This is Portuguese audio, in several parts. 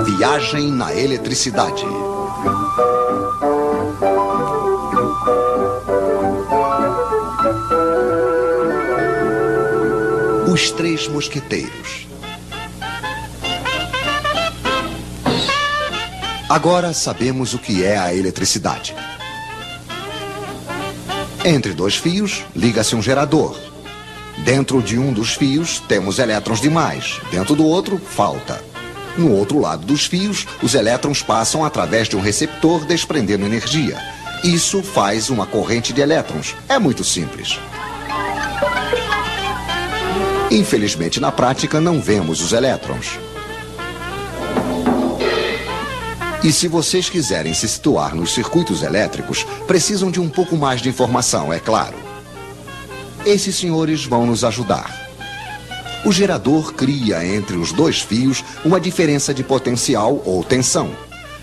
Viagem na eletricidade. Os Três Mosqueteiros. Agora sabemos o que é a eletricidade. Entre dois fios, liga-se um gerador. Dentro de um dos fios, temos elétrons demais. Dentro do outro, falta. No outro lado dos fios, os elétrons passam através de um receptor desprendendo energia. Isso faz uma corrente de elétrons. É muito simples. Infelizmente, na prática, não vemos os elétrons. E se vocês quiserem se situar nos circuitos elétricos, precisam de um pouco mais de informação, é claro. Esses senhores vão nos ajudar. O gerador cria entre os dois fios uma diferença de potencial ou tensão.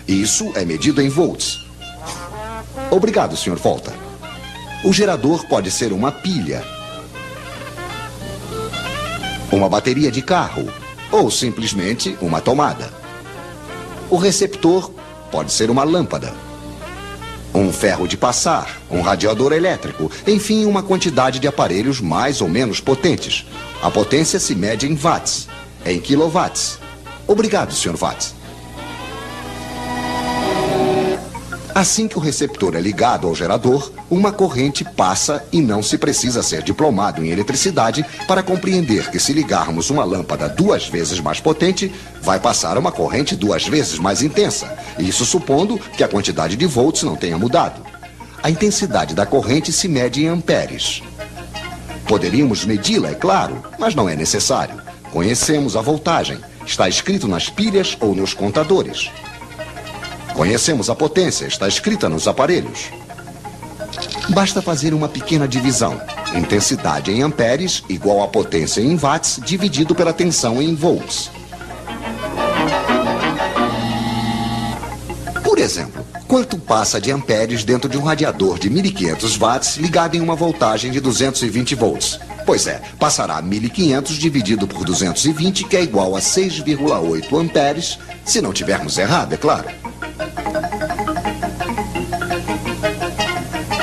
Isso é medido em volts. Obrigado, Sr. Volta. O gerador pode ser uma pilha, uma bateria de carro ou simplesmente uma tomada. O receptor pode ser uma lâmpada, um ferro de passar, um radiador elétrico, enfim, uma quantidade de aparelhos mais ou menos potentes. A potência se mede em watts, em quilowatts. Obrigado, Sr. Watts. Assim que o receptor é ligado ao gerador, uma corrente passa e não se precisa ser diplomado em eletricidade para compreender que se ligarmos uma lâmpada 2 vezes mais potente, vai passar uma corrente 2 vezes mais intensa. Isso supondo que a quantidade de volts não tenha mudado. A intensidade da corrente se mede em amperes. Poderíamos medi-la, é claro, mas não é necessário. Conhecemos a voltagem. Está escrito nas pilhas ou nos contadores. Conhecemos a potência, está escrita nos aparelhos. Basta fazer uma pequena divisão. Intensidade em amperes igual a potência em watts dividido pela tensão em volts. Por exemplo, quanto passa de amperes dentro de um radiador de 1500 watts ligado em uma voltagem de 220 volts? Pois é, passará 1500 dividido por 220, que é igual a 6,8 amperes, se não tivermos errado, é claro.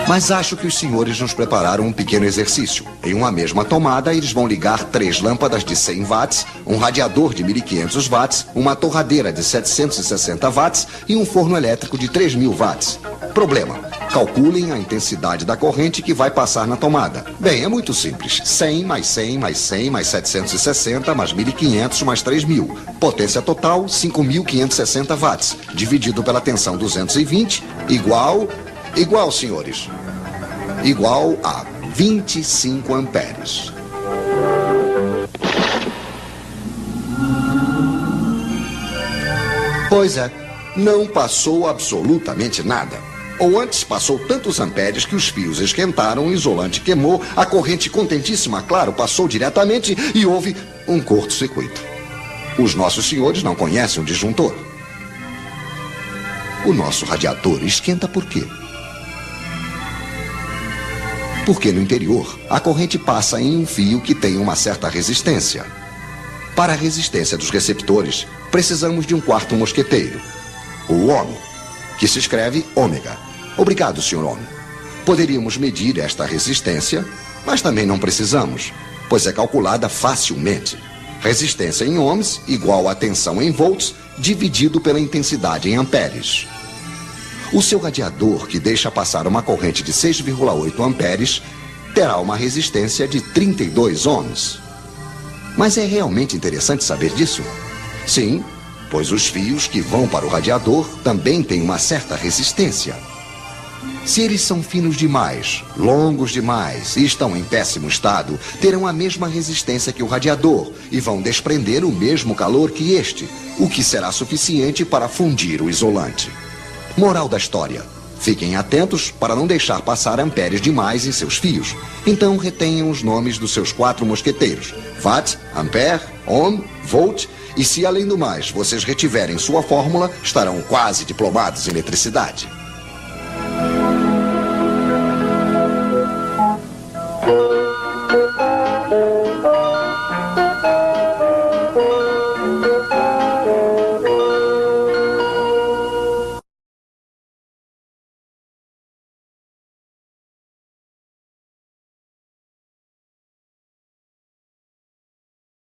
Mas acho que os senhores nos prepararam um pequeno exercício. Em uma mesma tomada, eles vão ligar 3 lâmpadas de 100 watts, um radiador de 1500 watts, uma torradeira de 760 watts e um forno elétrico de 3000 watts. Problema: calculem a intensidade da corrente que vai passar na tomada. Bem, é muito simples. 100 mais 100 mais 100 mais 760 mais 1500 mais 3000. Potência total, 5560 watts. Dividido pela tensão 220, igual, senhores, igual a 25 amperes. Pois é, não passou absolutamente nada. Ou antes, passou tantos amperes que os fios esquentaram, o isolante queimou, a corrente contentíssima, claro, passou diretamente e houve um curto-circuito. Os nossos senhores não conhecem o disjuntor. O nosso radiador esquenta por quê? Porque no interior, a corrente passa em um fio que tem uma certa resistência. Para a resistência dos receptores, precisamos de um quarto mosqueteiro, o ohm, que se escreve ômega. Obrigado, Sr. Ohm. Poderíamos medir esta resistência, mas também não precisamos, pois é calculada facilmente. Resistência em ohms igual a tensão em volts dividido pela intensidade em amperes. O seu radiador, que deixa passar uma corrente de 6,8 amperes, terá uma resistência de 32 ohms. Mas é realmente interessante saber disso? Sim, pois os fios que vão para o radiador também têm uma certa resistência. Se eles são finos demais, longos demais e estão em péssimo estado, terão a mesma resistência que o radiador e vão desprender o mesmo calor que este, o que será suficiente para fundir o isolante. Moral da história: fiquem atentos para não deixar passar amperes demais em seus fios. Então retenham os nomes dos seus 4 mosqueteiros: watt, ampere, ohm, volt. E se além do mais vocês retiverem sua fórmula, estarão quase diplomados em eletricidade.